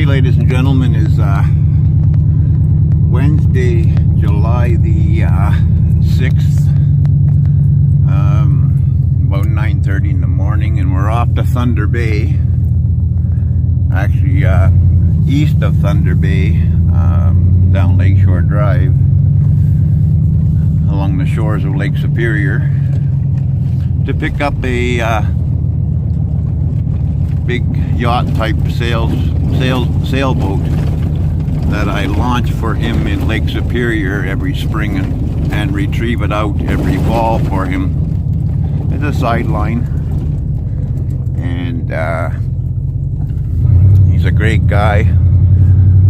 ladies and gentlemen, is Wednesday, July the 6th, about 9:30 in the morning, and we're off to Thunder Bay, actually east of Thunder Bay, down Lakeshore Drive, along the shores of Lake Superior, to pick up a big yacht type sailboat that I launch for him in Lake Superior every spring and retrieve it out every fall for him. It's a sideline, and he's a great guy.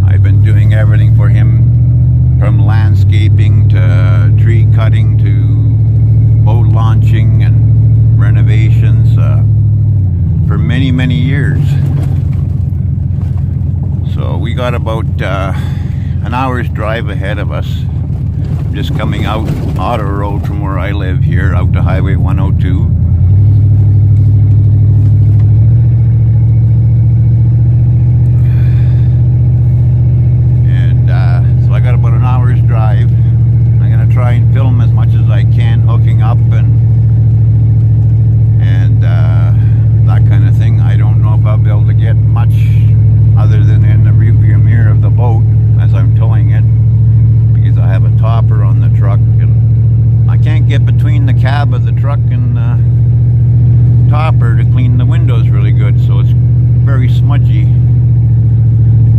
I've been doing everything for him, from landscaping to tree cutting to boat launching and renovations, for many years. So we got about an hour's drive ahead of us. I'm just coming out auto road from where I live here out to Highway 102. And so I got about an hour's drive. I'm gonna try and film as much as I can, hooking up and that kind of thing. I don't know if I'll be able to get much other than in the rearview mirror of the boat as I'm towing it, because I have a topper on the truck and I can't get between the cab of the truck and the topper to clean the windows really good, so it's very smudgy.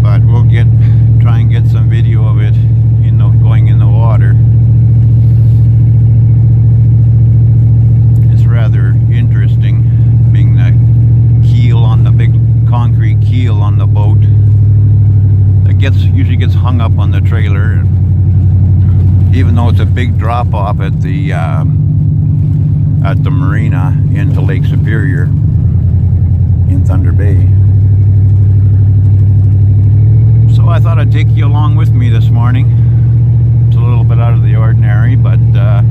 But we'll try and get some video of it, going in the water. It's rather interesting, being the keel on the big concrete keel on the boat that usually gets hung up on the trailer, even though it's a big drop off at the marina into Lake Superior in Thunder Bay. So I thought I'd take you along with me this morning. It's a little bit out of the ordinary, but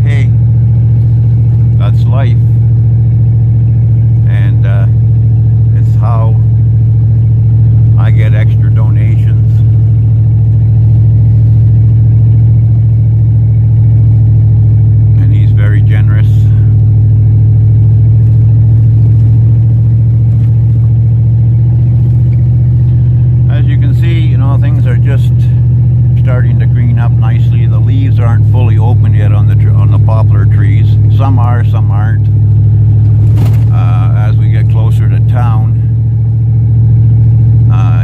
hey, that's life. And it's how I get extra donations. And he's very generous. As you can see, things are just starting to green up nicely. The leaves aren't fully open yet on the poplar trees. Some are, some aren't. As we get closer to town,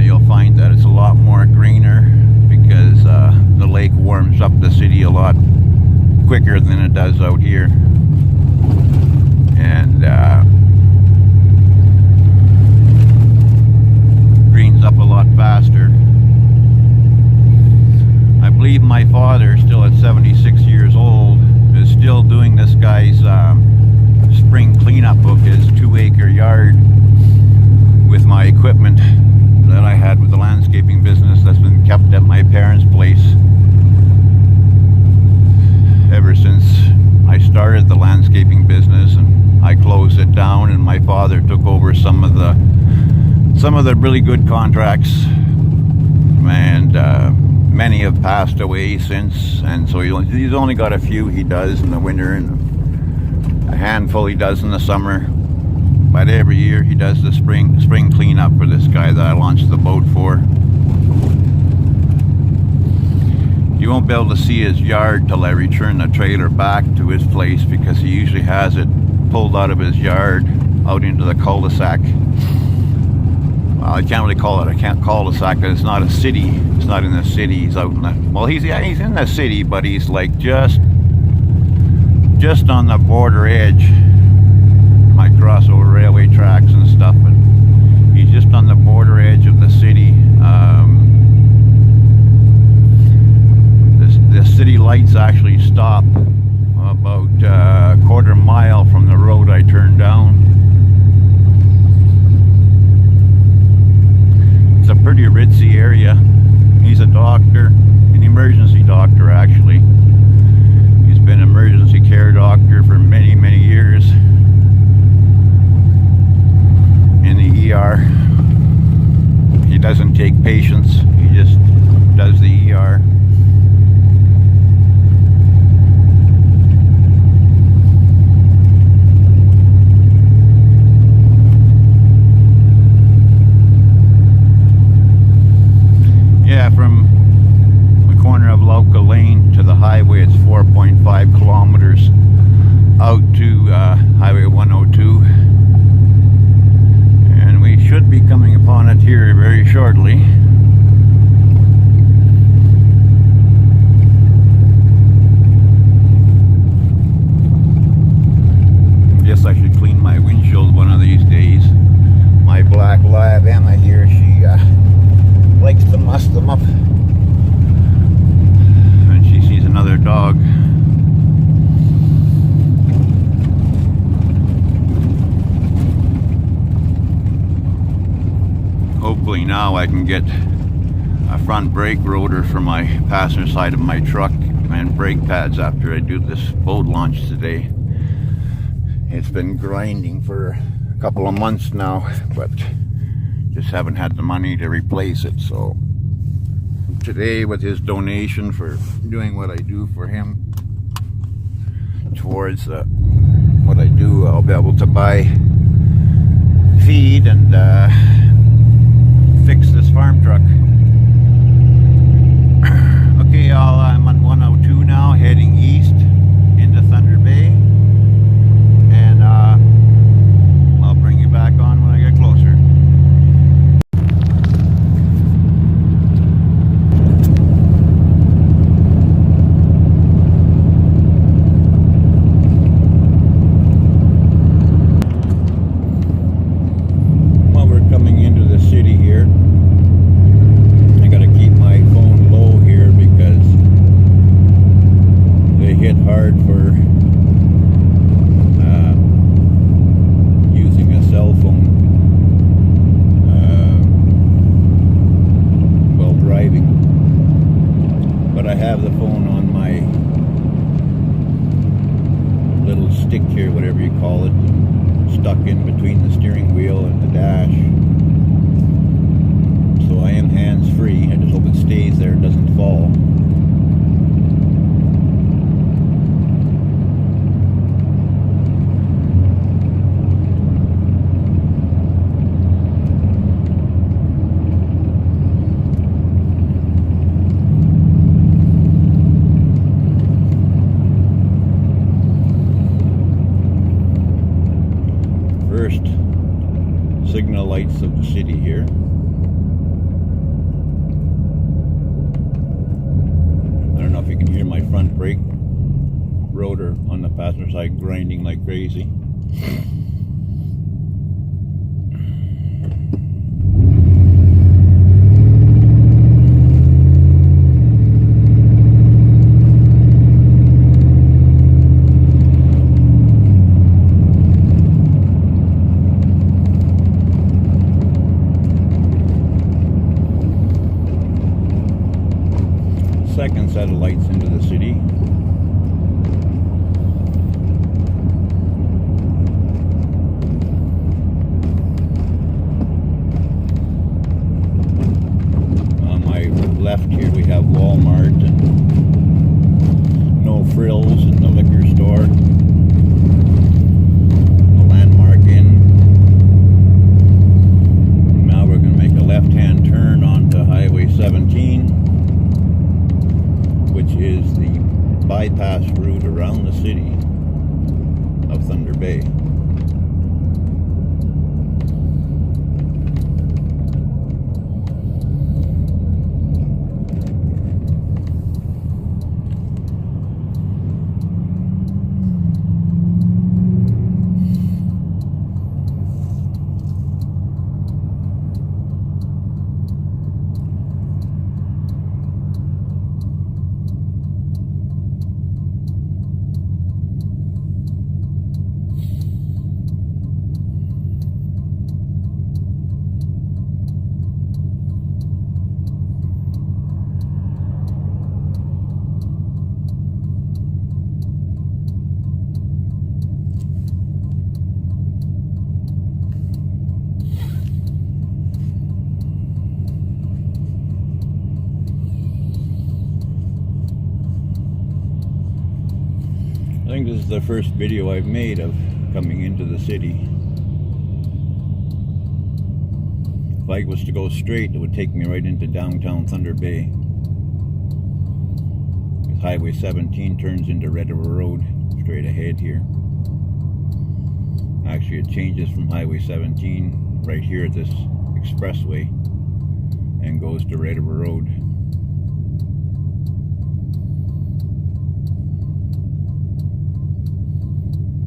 you'll find that it's a lot more greener, because the lake warms up the city a lot quicker than it does out here, and greens up a lot faster. I believe my father, still at 76 years old, is still doing this guy's spring cleanup of his 2-acre yard with my equipment that I had with the landscaping business that's been kept at my parents' place ever since I started the landscaping business, and I closed it down, and my father took over some of the really good contracts, and many have passed away since, and so he's only got a few he does in the winter and a handful he does in the summer. But every year he does the spring cleanup for this guy that I launched the boat for. You won't be able to see his yard till I return the trailer back to his place, because he usually has it pulled out of his yard out into the cul-de-sac. Well, I can't really call it a cul-de-sac, because it's not a city. It's not in the city. He's out in the, well, he's in the city, but he's like just on the border edge. My crossover railway tracks and stuff, and he's just on the border edge of the city. The city lights actually stop about a quarter mile from the road I turned down. It's a pretty ritzy area. He's a doctor, an emergency doctor actually. He's been an emergency care doctor for many years in the ER. He doesn't take patients. He just does the ER. Yeah, from the corner of Lauka Lane to the highway, it's 4.5 kilometers out to Highway 102. And we should be coming upon it here very shortly. Guess I should clean my windshield one of these days. My black lab Emma here, she likes to muss them up when she sees another dog. Hopefully now I can get a front brake rotor for my passenger side of my truck and brake pads after I do this boat launch today. It's been grinding for a couple of months now, but just haven't had the money to replace it. So today, with his donation for doing what I do for him towards what I do, I'll be able to buy feed and fix this farm truck. Okay, I'm on 102 now, heading east into Thunder Bay, and I'll bring you back on when I get closer. Well, we're coming into the city here. I gotta keep my phone low here because they hit hard for using a cell phone while driving. But I have the phone on my little stick here, whatever you call it, stuck in between the steering wheel and the dash. So I am hands-free. I just hope it stays there and doesn't fall. First signal lights of the city here. I don't know if you can hear my front brake rotor on the passenger side grinding like crazy. Second set of lights into the city. On my left here we have Walmart and No Frills and the liquor store. The Landmark Inn. Now we're going to make a left-hand turn onto Highway 17. Which is the is the first video I've made of coming into the city. If I was to go straight, it would take me right into downtown Thunder Bay. Highway 17 turns into Red River Road straight ahead here. Actually, it changes from Highway 17 right here at this expressway and goes to Red River Road.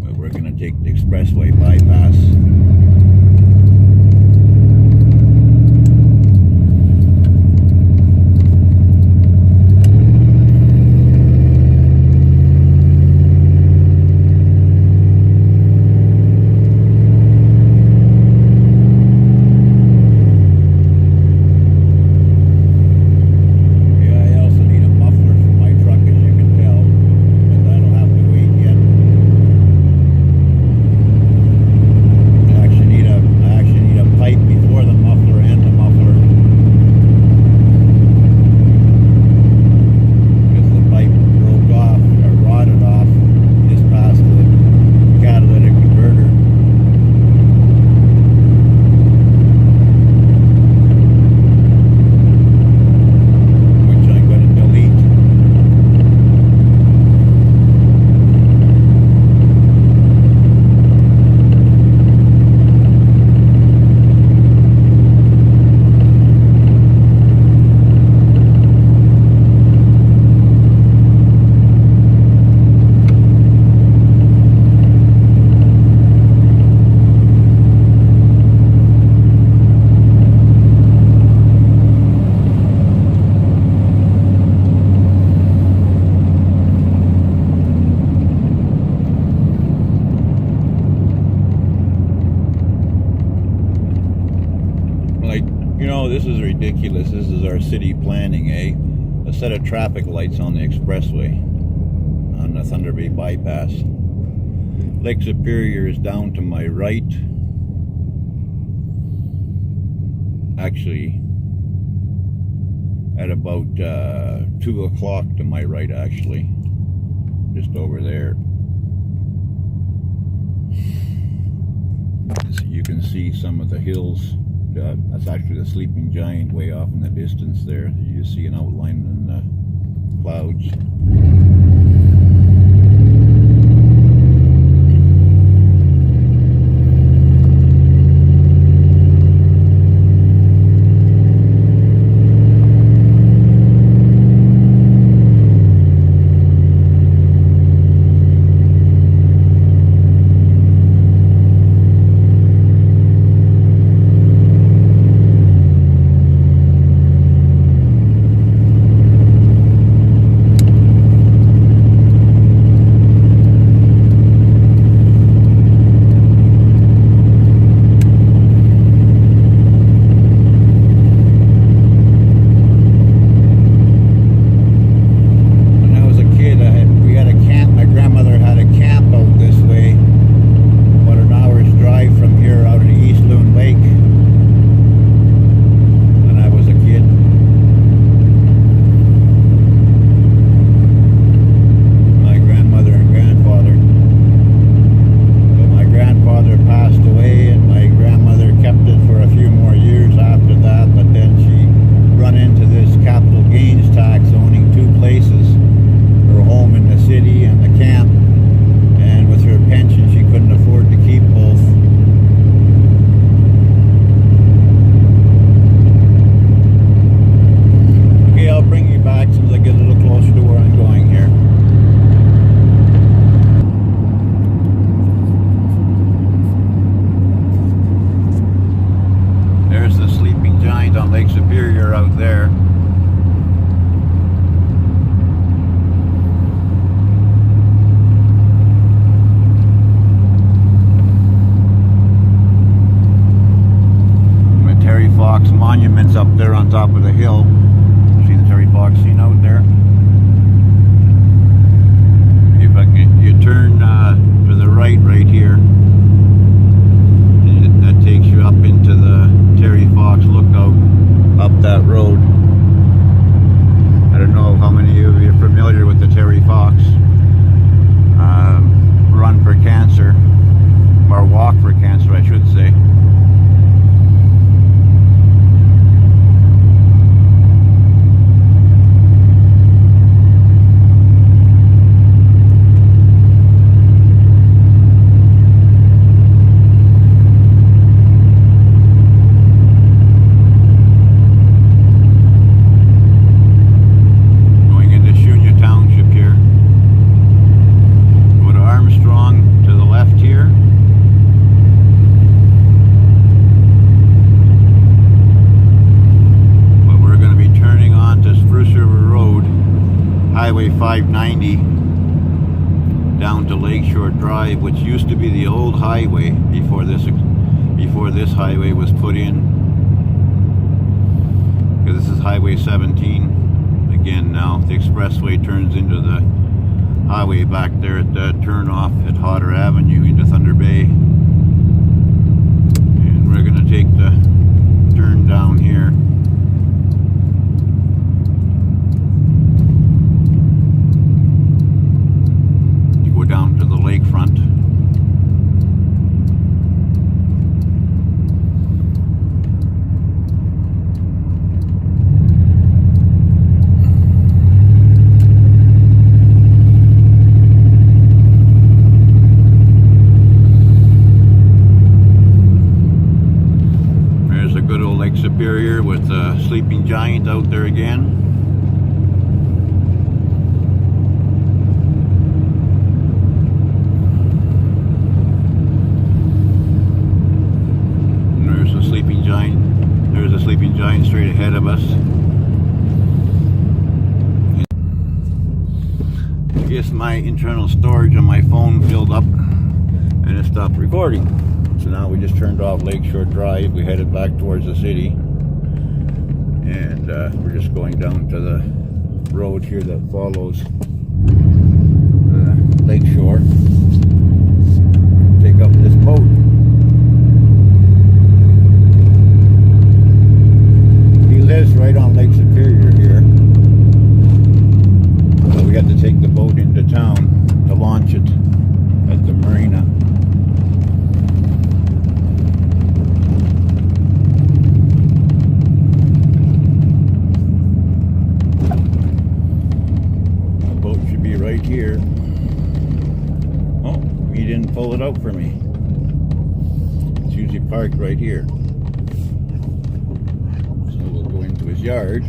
But we're going to take the expressway bypass. This is ridiculous. This is our city planning, eh? A set of traffic lights on the expressway on the Thunder Bay bypass. Lake Superior is down to my right. Actually, at about 2 o'clock to my right, actually. Just over there. So you can see some of the hills. That's actually the Sleeping Giant way off in the distance there. You see an outline in the clouds. Lake Superior out there. The Terry Fox monument's up there on top of the hill. See the Terry Fox scene out there? If I can, you turn to the right here. That takes you up into the Terry Fox lookout up that road. I don't know how many of you are familiar with the Terry Fox. Highway 590 down to Lakeshore Drive, which used to be the old highway before this highway was put in. Because this is Highway 17 again now. The expressway turns into the highway back there at the turnoff at Hodder Avenue into Thunder Bay. And we're going to take the turn down here. You go down to the lakefront. Superior with a sleeping giant out there again. And there's a sleeping giant. There's a sleeping giant straight ahead of us. I guess my internal storage on my phone filled up and it stopped recording. So now we just turned off Lakeshore Drive. We headed back towards the city. And we're just going down to the road here that follows the lakeshore. Take up this boat. He lives right on Lake Superior here. So we had to take the boat into town to launch it at the marina. Right here. Oh, he didn't pull it out for me. It's usually parked right here. So we'll go into his yard.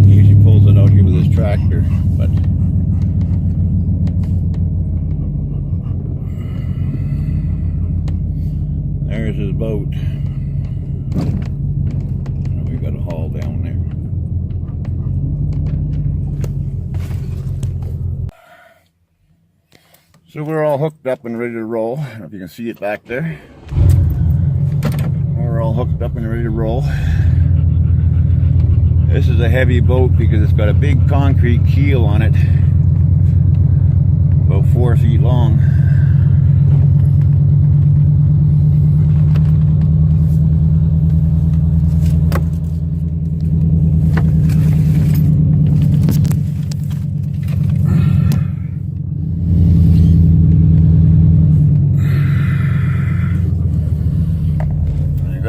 He usually pulls it out here with his tractor, but there's his boat. We got a haul down there. So we're all hooked up and ready to roll. I don't know if you can see it back there. We're all hooked up and ready to roll. This is a heavy boat because it's got a big concrete keel on it, about 4 feet long.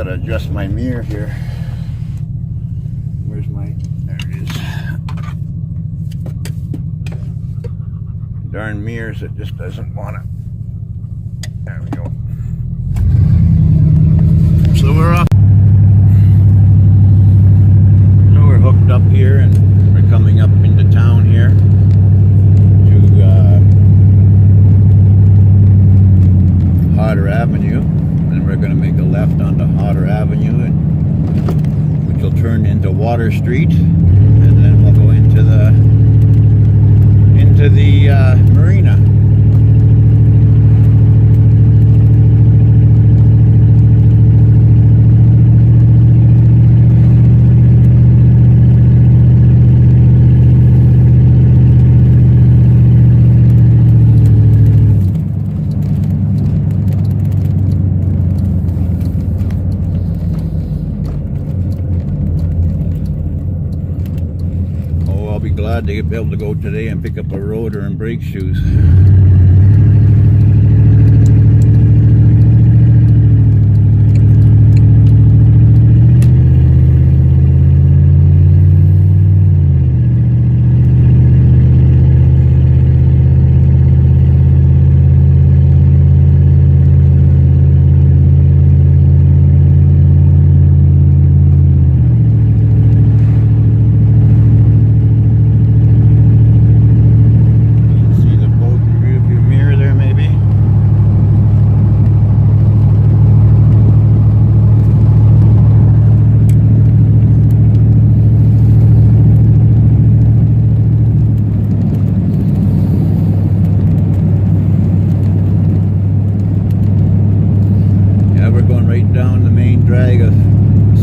Adjust my mirror here. Where's my, there it is. Darn mirrors, it just doesn't want to. There we go. So we're up. So we're hooked up here and we're coming up into town here to Hodder Avenue. And we're going to make a left onto Hodder Avenue, which will turn into Water Street, and then we'll go into the marina. Glad to be able to go today and pick up a rotor and brake shoes. See the boat in the rear view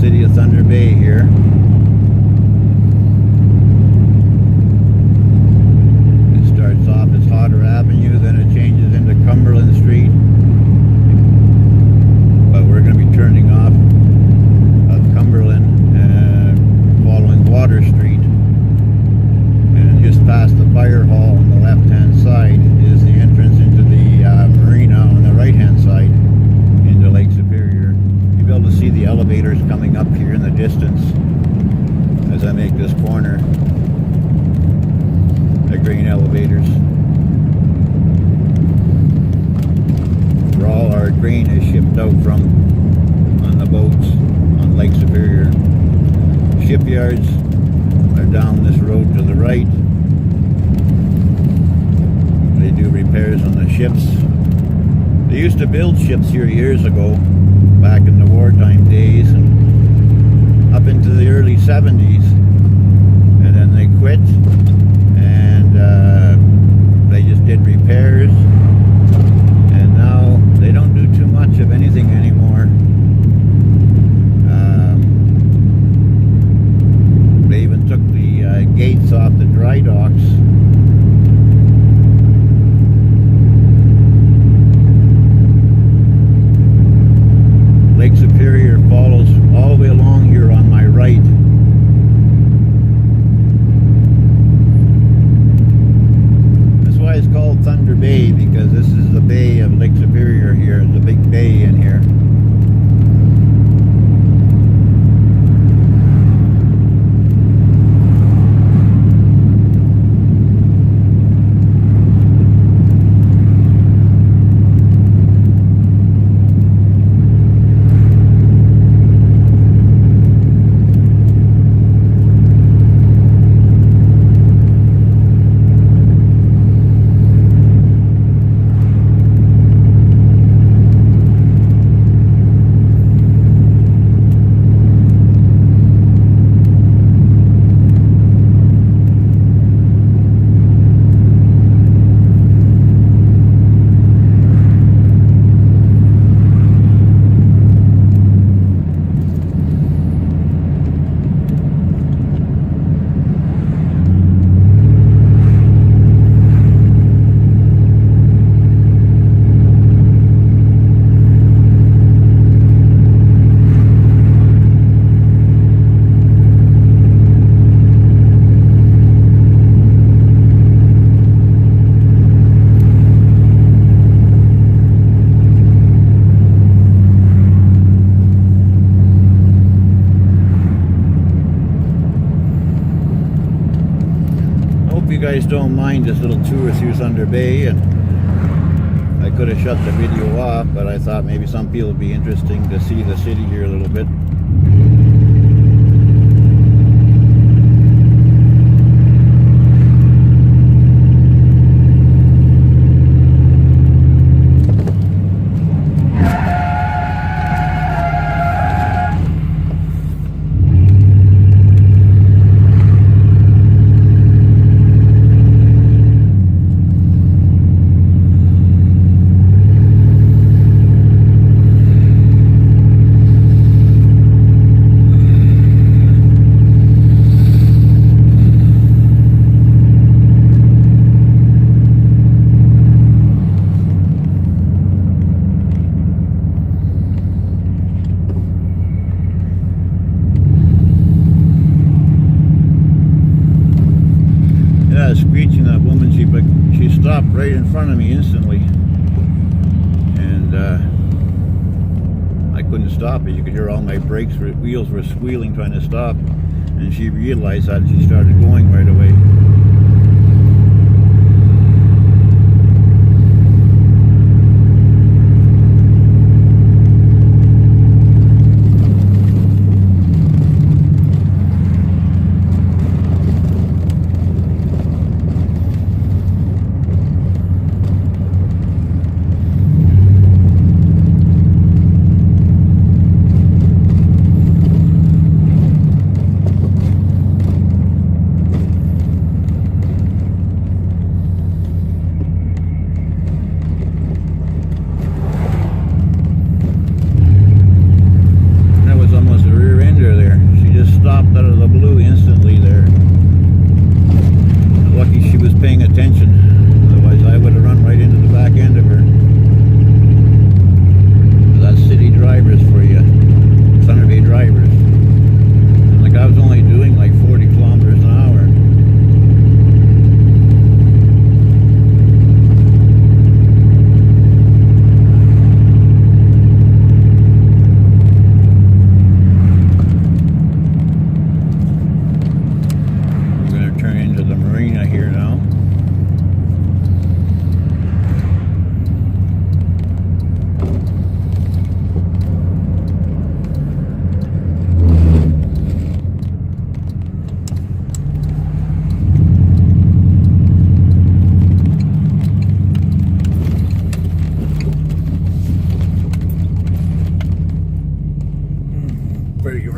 city of Thunder Bay here. It starts off as Hodder Avenue, then it changes into Cumberland Street. But we're going to be turning off of Cumberland and following Water Street. And just past the fire hall on the left-hand side is the entrance into the marina on the right-hand side into Lake Superior. You'll be able to see the elevators coming up here in the distance as I make this corner. The grain elevators. Where all our grain is shipped out from on the boats on Lake Superior. Shipyards are down this road to the right. They do repairs on the ships. They used to build ships here years ago, back in the wartime days, and up into the early 70s. And then they quit, and they just did repairs. And now they don't do too much of anything anymore. They even took the gates off the dry docks. Lake Superior follows all the way along here on my right. That's why it's called Thunder Bay, because this is the bay of Lake Superior here. It's a big bay in here. You guys don't mind this little tour through Thunder Bay, and I could have shut the video off, but I thought maybe some people would be interesting to see the city here a little bit. Screeching, that woman, she stopped right in front of me instantly, and I couldn't stop it. You could hear all my brakes, wheels were squealing trying to stop, and she realized that, and she started going right away.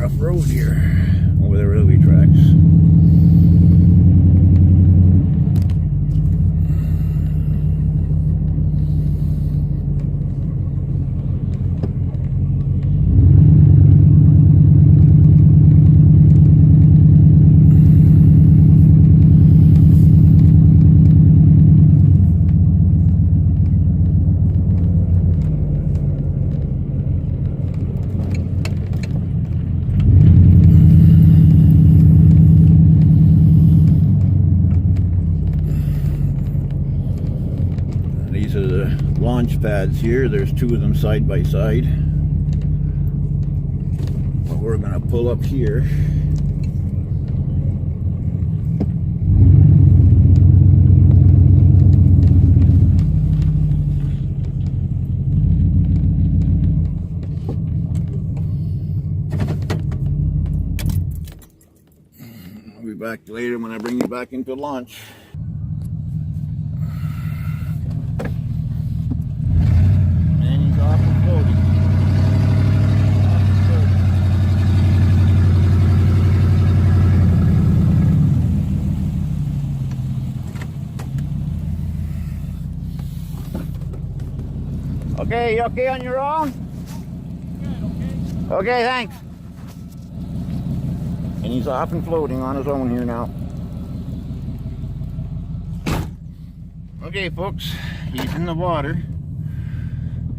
rough road here over the railway tracks. These are the launch pads here. There's two of them side by side. But we're going to pull up here. I'll be back later when I bring you back into launch. Okay, you okay on your own? Okay. Okay, thanks. And he's off and floating on his own here now. Okay, folks, he's in the water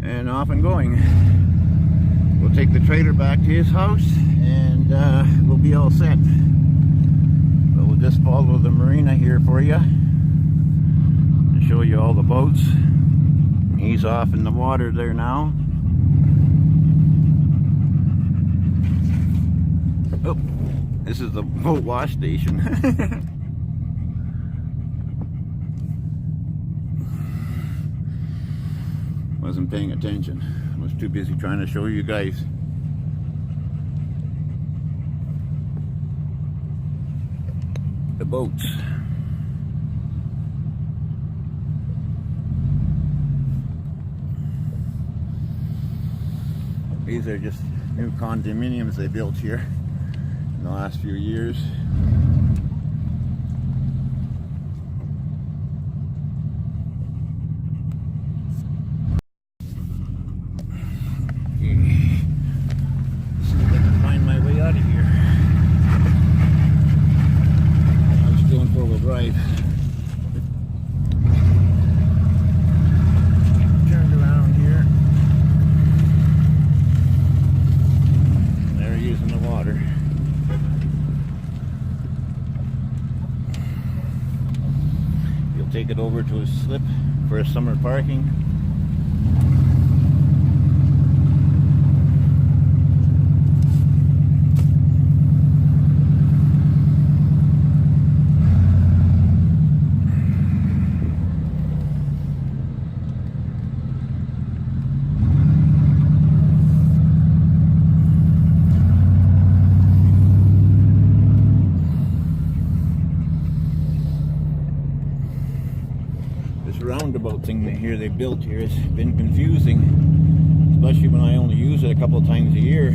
and off and going. We'll take the trailer back to his house and we'll be all set. But we'll just follow the marina here for you and show you all the boats. He's off in the water there now. Oh, this is the boat wash station. Wasn't paying attention. I was too busy trying to show you guys. The boats. These are just new condominiums they built here in the last few years. Okay. Let's see if I can find my way out of here. I'm still in four-wheel drive. Turned around here. There he is in the water. He'll take it over to his slip for his summer parking. Roundabout thing here they built here has been confusing, especially when I only use it a couple of times a year.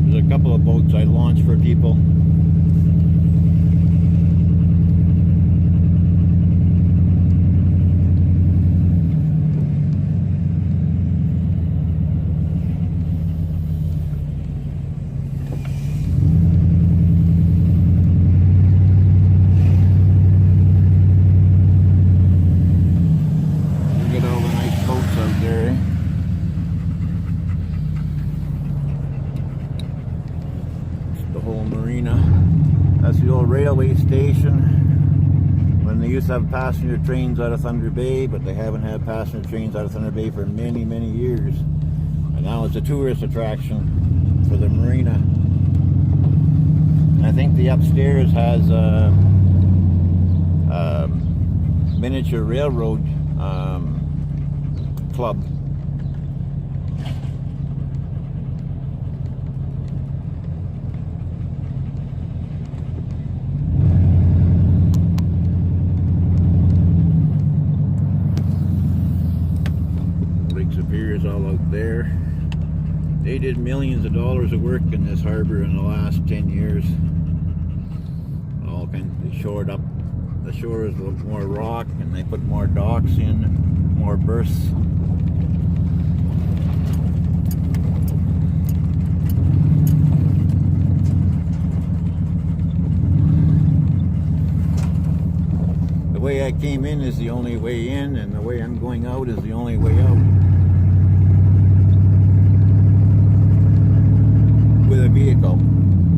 There's a couple of boats I launch for people. That's the old railway station when they used to have passenger trains out of Thunder Bay, but they haven't had passenger trains out of Thunder Bay for many, many years. And now it's a tourist attraction for the marina. And I think the upstairs has a miniature railroad club. Piers all out there. They did millions of dollars of work in this harbor in the last 10 years. They shored up the shores with more rock, and they put more docks in, more berths. The way I came in is the only way in, and the way I'm going out is the only way out. With a vehicle.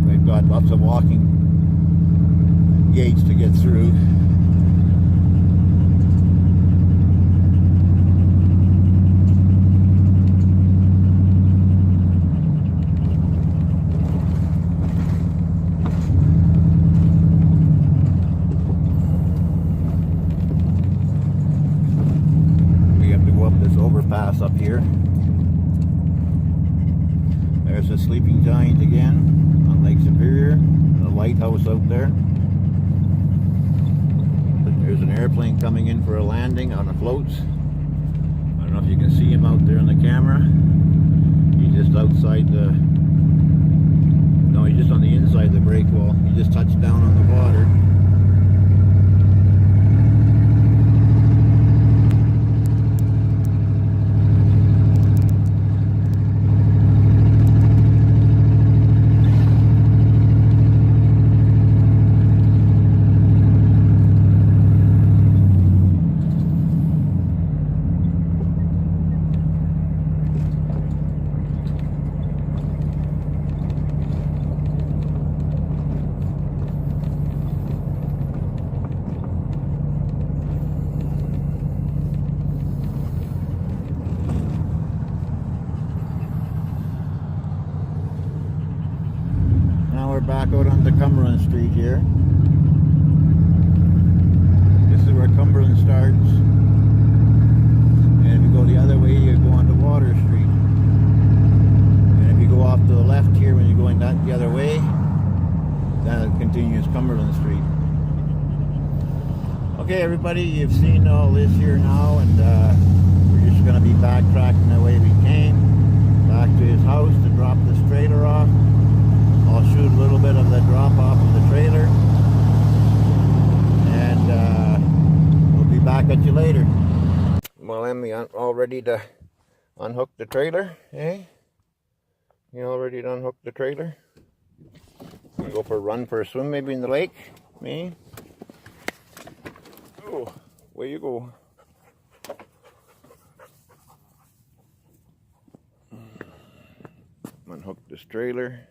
They've got lots of walking gates to get through. We have to go up this overpass up here. There's the sleeping giant again on Lake Superior, the lighthouse out there. There's an airplane coming in for a landing on the floats. I don't know if you can see him out there on the camera. He's just outside the... No, he's just on the inside of the break wall. He just touched down on the water. Back out onto Cumberland Street here. This is where Cumberland starts, and if you go the other way, you go onto Water Street. And if you go off to the left here when you're going that the other way, then it continues Cumberland Street. Okay, everybody, you've seen all this here now, and we're just going to be backtracking the way we came back to his house to drop this trailer off. I'll shoot a little bit of the drop off of the trailer, and we'll be back at you later. Well, Emmy, all ready to unhook the trailer, eh? You all ready to unhook the trailer? Go for a run, for a swim maybe in the lake, me? Oh, where you go? Unhook this trailer.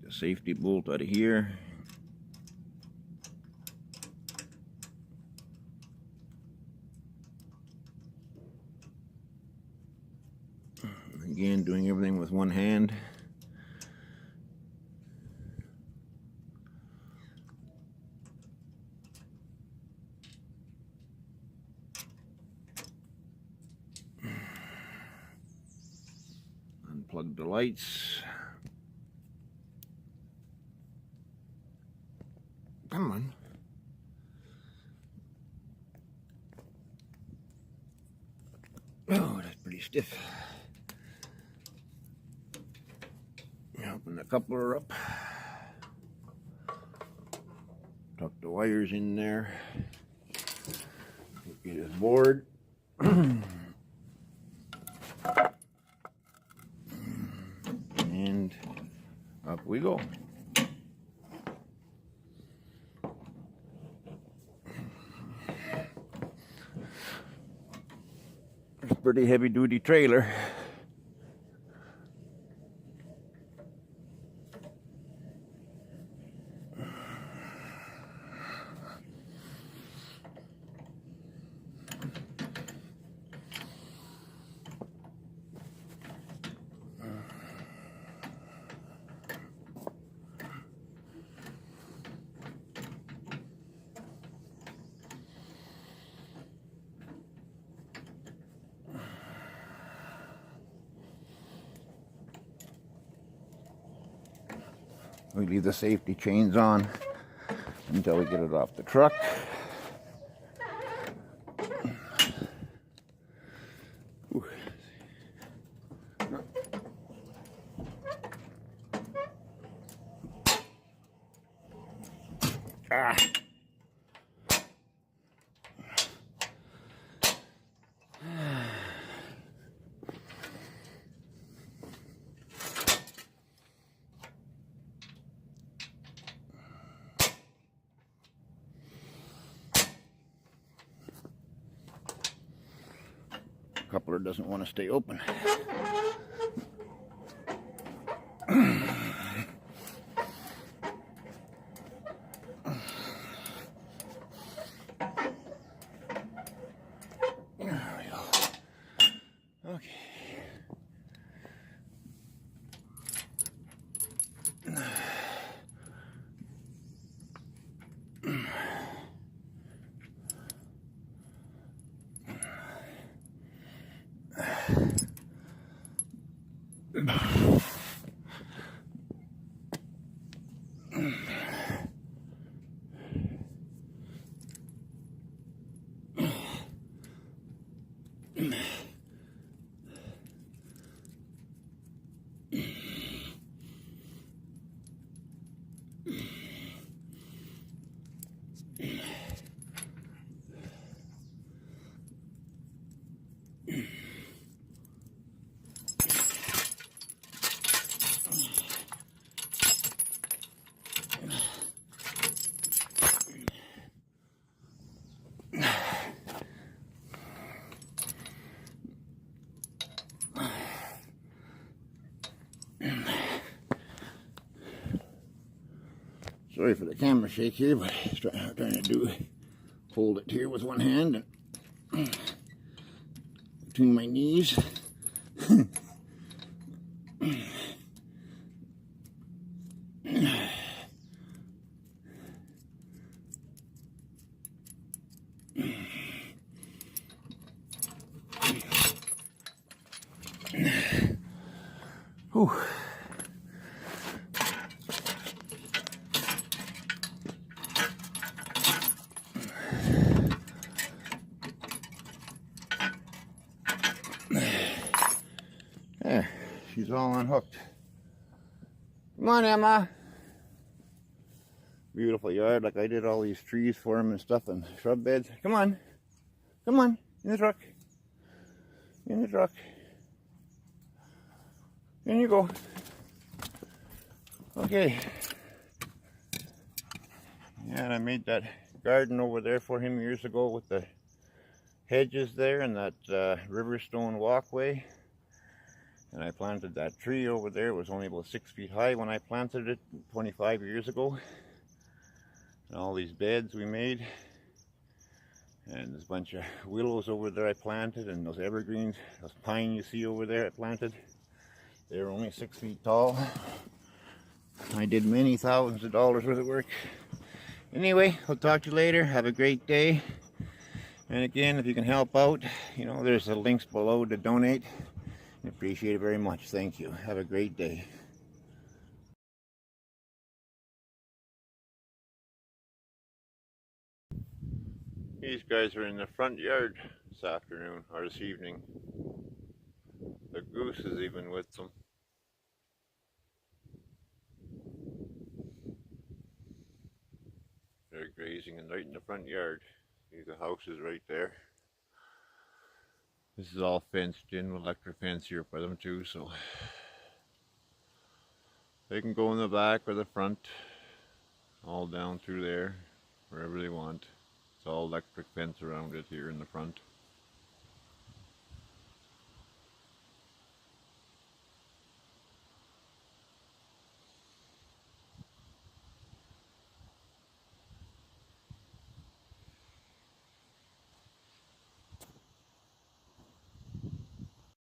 Safety bolt out of here. Again, doing everything with one hand. Unplug the lights. Come on. Oh, that's pretty stiff. Open the coupler up. Tuck the wires in there. Get his board. And up we go. It's a pretty heavy duty trailer. We leave the safety chains on until we get it off the truck. coupler doesn't want to stay open. There we go. Okay. Sorry for the camera shake here, but I'm trying to hold it here with one hand and between my knees. Whew. There, she's all unhooked. Come on, Emma. Beautiful yard, like I did all these trees for him and stuff and shrub beds. Come on. Come on, in the truck. In the truck. In you go. Okay. Yeah, and I made that garden over there for him years ago with the hedges there and that riverstone walkway. And I planted that tree over there. It was only about 6 feet high when I planted it 25 years ago. And all these beds we made. And there's a bunch of willows over there I planted, and those evergreens, those pine you see over there I planted. They're only 6 feet tall. I did many thousands of dollars worth of work. Anyway, I'll talk to you later. Have a great day. And again, if you can help out, you know, there's the links below to donate. I appreciate it very much. Thank you. Have a great day. These guys are in the front yard this afternoon, or this evening. The goose is even with them. They're grazing and right in the front yard. See, the house is right there. This is all fenced in with electric fence here by them too, so they can go in the back or the front, all down through there, wherever they want. It's all electric fence around it here in the front.